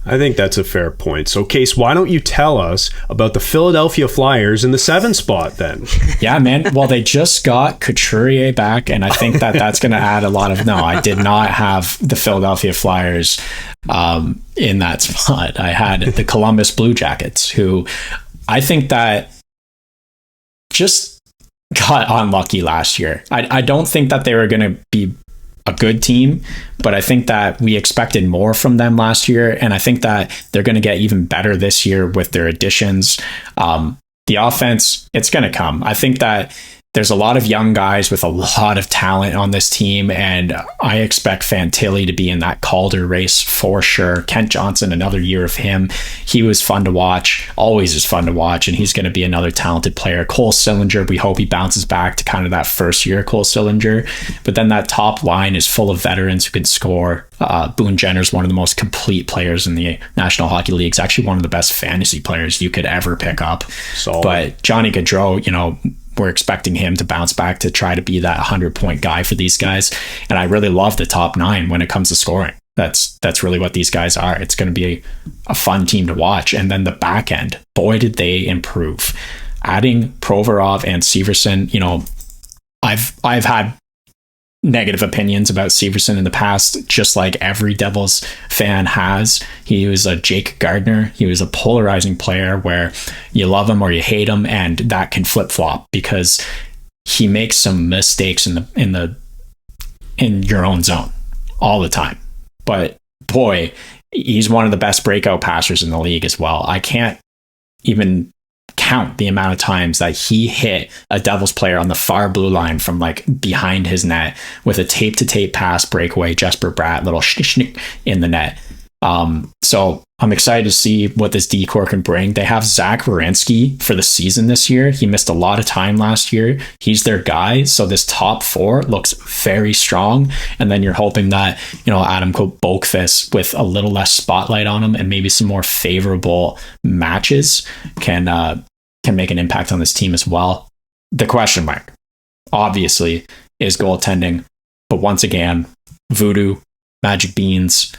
I think that's a fair point. So, Case, why don't you tell us about the Philadelphia Flyers in the 7 spot then? Yeah, man. Well, they just got Couturier back, and I think that's going to add a lot of... No, I did not have the Philadelphia Flyers in that spot. I had the Columbus Blue Jackets, who I think that just got unlucky last year. I don't think that they were going to be a good team, but I think that we expected more from them last year, and I think that they're going to get even better this year with their additions. The offense, it's going to come. I think that there's a lot of young guys with a lot of talent on this team, and I expect Fantilli to be in that Calder race for sure. Kent Johnson, another year of him. He was fun to watch, always is fun to watch, and he's going to be another talented player. Cole Sillinger, we hope he bounces back to kind of that first year Cole Sillinger. But then that top line is full of veterans who can score. Boone Jenner's one of the most complete players in the National Hockey League. He's actually one of the best fantasy players you could ever pick up. Solid. But Johnny Gaudreau, we're expecting him to bounce back to try to be that 100-point guy for these guys. And I really love the top 9 when it comes to scoring. That's really what these guys are. It's going to be a fun team to watch. And then the back end, boy, did they improve. Adding Provorov and Severson, I've had negative opinions about Severson in the past, just like every Devils fan has. He was a Jake Gardner. He was a polarizing player where you love him or you hate him, and that can flip-flop because he makes some mistakes in your own zone all the time. But boy, he's one of the best breakout passers in the league as well. I can't even count the amount of times that he hit a Devils player on the far blue line from like behind his net with a tape-to-tape pass breakaway, Jesper Bratt, little schnick in the net. So I'm excited to see what this D-Corps can bring. They have Zach Werenski for the season this year. He missed a lot of time last year. He's their guy. So this top 4 looks very strong. And then you're hoping that, Adam Boqvist with a little less spotlight on him and maybe some more favorable matches can make an impact on this team as well. The question mark, obviously, is goaltending. But once again, voodoo, magic beans,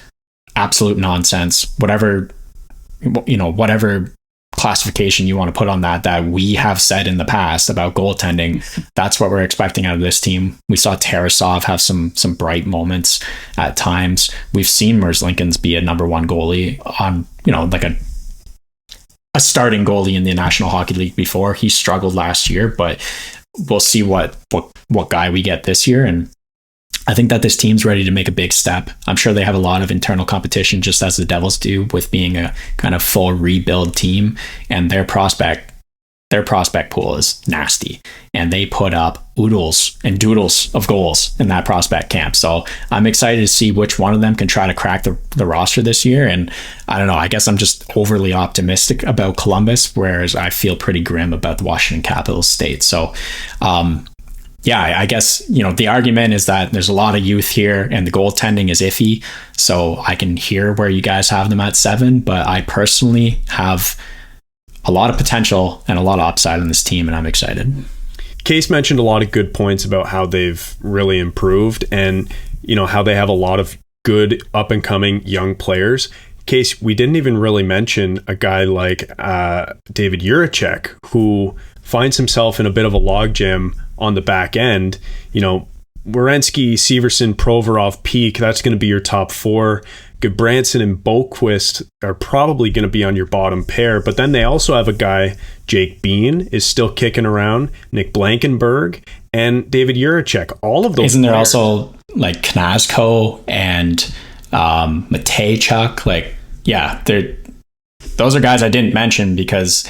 absolute nonsense, whatever classification you want to put on that we have said in the past about goaltending, that's what we're expecting out of this team. We saw Tarasov have some bright moments at times. We've seen Merzlikins be a number 1 goalie on, like a starting goalie in the National Hockey League before. He struggled last year, but we'll see what guy we get this year. And I think that this team's ready to make a big step. I'm sure they have a lot of internal competition, just as the Devils do, with being a kind of full rebuild team. And their prospect pool is nasty. And they put up oodles and doodles of goals in that prospect camp. So I'm excited to see which one of them can try to crack the roster this year. And I don't know, I guess I'm just overly optimistic about Columbus, whereas I feel pretty grim about the Washington Capitals state. So, yeah, I guess, the argument is that there's a lot of youth here and the goaltending is iffy. So I can hear where you guys have them at 7, but I personally have a lot of potential and a lot of upside on this team, and I'm excited. Case mentioned a lot of good points about how they've really improved and, how they have a lot of good up and coming young players. Case, we didn't even really mention a guy like David Jiricek, who finds himself in a bit of a logjam on the back end. Werenski, Severson, Provorov, Peak, that's going to be your top 4. Goodbranson and Boqvist are probably going to be on your bottom pair, but then they also have a guy, Jake Bean, is still kicking around, Nick Blankenberg, and David Jiricek. All of those Isn't there players. Also like Knazko and Matejchuk? Like, yeah, those are guys I didn't mention because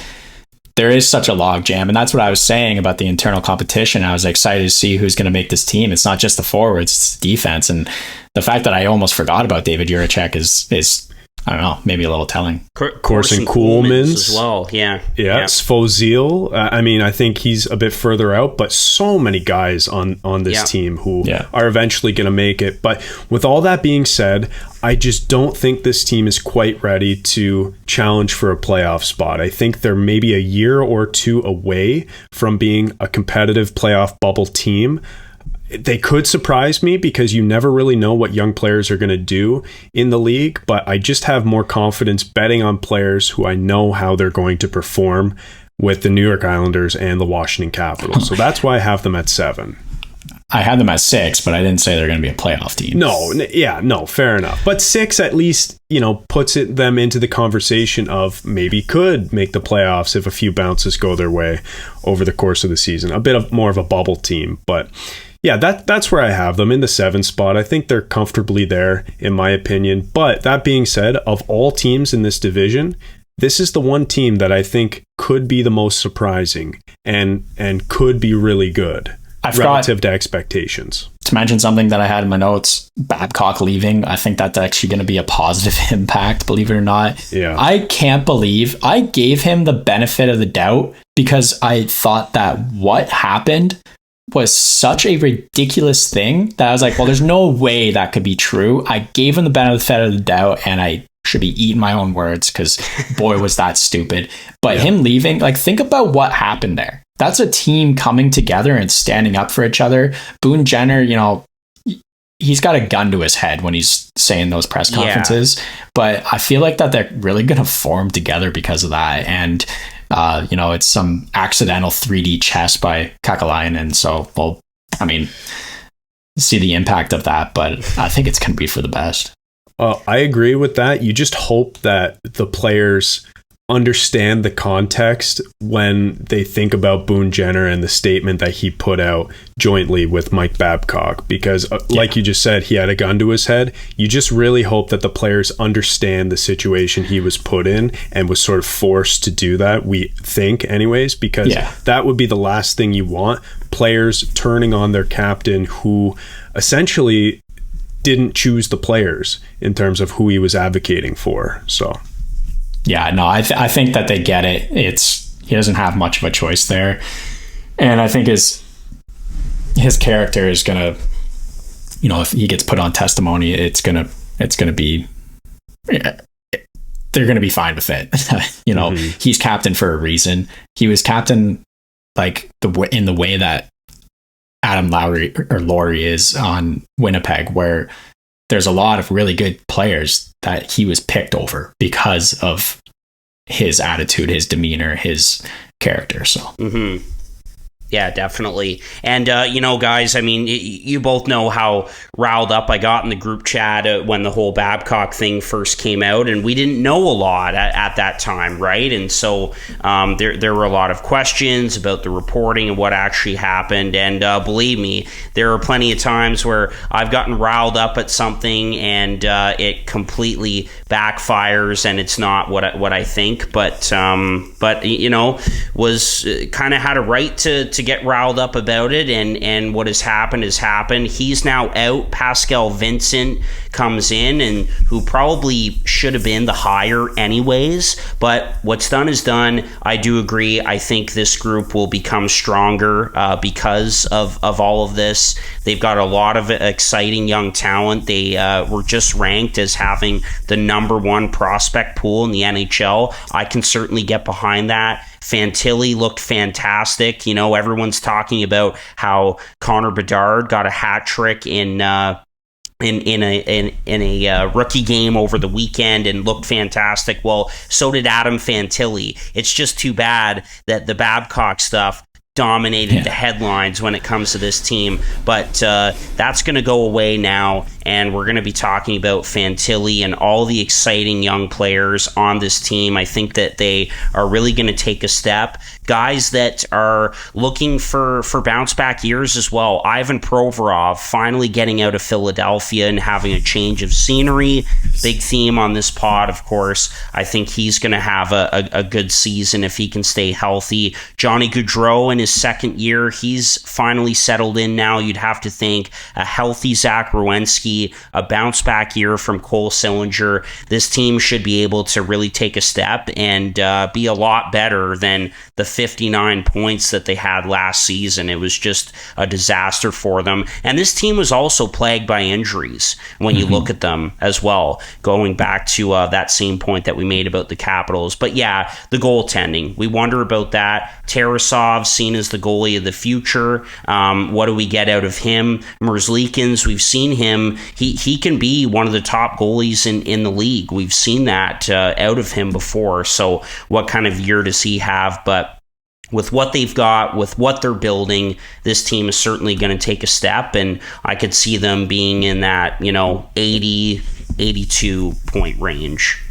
there is such a log jam. And that's what I was saying about the internal competition. I was excited to see who's going to make this team. It's not just the forwards, it's the defense. And the fact that I almost forgot about David Jiricek is I don't know, maybe a little telling. Corson Kuhlmans as well. Yeah. Svozil. I think he's a bit further out, but so many guys on this team who are eventually going to make it. But with all that being said, I just don't think this team is quite ready to challenge for a playoff spot. I think they're maybe a year or two away from being a competitive playoff bubble team. they could surprise me because you never really know what young players are going to do in the league, but I just have more confidence betting on players who I know how they're going to perform with the New York Islanders and the Washington Capitals. So that's why I have them at 7. I had them at 6, but I didn't say they're going to be a playoff team. No, fair enough. But 6 at least, puts them into the conversation of maybe could make the playoffs if a few bounces go their way over the course of the season. A bit of more of a bubble team, but yeah, that's where I have them in the 7 spot. I think they're comfortably there, in my opinion. But that being said, of all teams in this division, this is the one team that I think could be the most surprising and could be really good relative to expectations. To mention something that I had in my notes, Babcock leaving, I think that's actually going to be a positive impact, believe it or not. Yeah. I can't believe I gave him the benefit of the doubt because I thought that what happened was such a ridiculous thing that I was like, well, there's no way that could be true. I gave him the benefit of the doubt, and I should be eating my own words because boy, was that stupid. But him leaving, like, think about what happened there. That's a team coming together and standing up for each other. Boone Jenner, he's got a gun to his head when he's saying those press conferences. But I feel like that they're really going to form together because of that. And it's some accidental 3D chess by Kakalainen. So, see the impact of that, but I think it's going to be for the best. I agree with that. You just hope that the players understand the context when they think about Boone Jenner and the statement that he put out jointly with Mike Babcock, because like you just said, he had a gun to his head. You just really hope that the players understand the situation he was put in and was sort of forced to do that, we think anyways, because that would be the last thing you want. Players turning on their captain who essentially didn't choose the players in terms of who he was advocating for. So yeah, no, I think that they get it. He doesn't have much of a choice there, and I think his character is gonna, if he gets put on testimony, it's gonna be, they're gonna be fine with it. He's captain for a reason. He was captain in the way that Adam Laurie is on Winnipeg, where there's a lot of really good players that he was picked over because of his attitude, his demeanor, his character. So, Yeah, definitely. And, guys, I mean, you both know how riled up I got in the group chat when the whole Babcock thing first came out, and we didn't know a lot at that time, right? And so there were a lot of questions about the reporting and what actually happened. And believe me, there are plenty of times where I've gotten riled up at something and it completely backfires and it's not what I think. But was kind of had a right to get riled up about it, and what has happened has happened. He's now out. Pascal Vincent comes in, and who probably should have been the hire anyways, but what's done is done. I do agree. I think this group will become stronger because of all of this. They've got a lot of exciting young talent. They were just ranked as having the number 1 prospect pool in the NHL. I can certainly get behind that. Fantilli looked fantastic. Everyone's talking about how Connor Bedard got a hat trick in a rookie game over the weekend and looked fantastic. Well, so did Adam Fantilli. It's just too bad that the Babcock stuff dominated the headlines when it comes to this team, but that's going to go away now, and we're going to be talking about Fantilli and all the exciting young players on this team. I think that they are really going to take a step. Guys that are looking for bounce back years as well. Ivan Provorov finally getting out of Philadelphia and having a change of scenery. Big theme on this pod, of course. I think he's going to have a good season if he can stay healthy. Johnny Gaudreau in his second year, he's finally settled in now. You'd have to think a healthy Zach Werenski healthy, a bounce back year from Cole Sillinger, this team should be able to really take a step and be a lot better than the 59 points that they had last season. It was just a disaster for them. And this team was also plagued by injuries when you look at them as well, going back to that same point that we made about the Capitals. But yeah, the goaltending, we wonder about that. Tarasov seen as the goalie of the future. What do we get out of him? Merzlikins, we've seen him. He can be one of the top goalies in the league. We've seen that out of him before. So what kind of year does he have? But with what they've got, with what they're building, this team is certainly going to take a step, and I could see them being in that 80, 82 point range.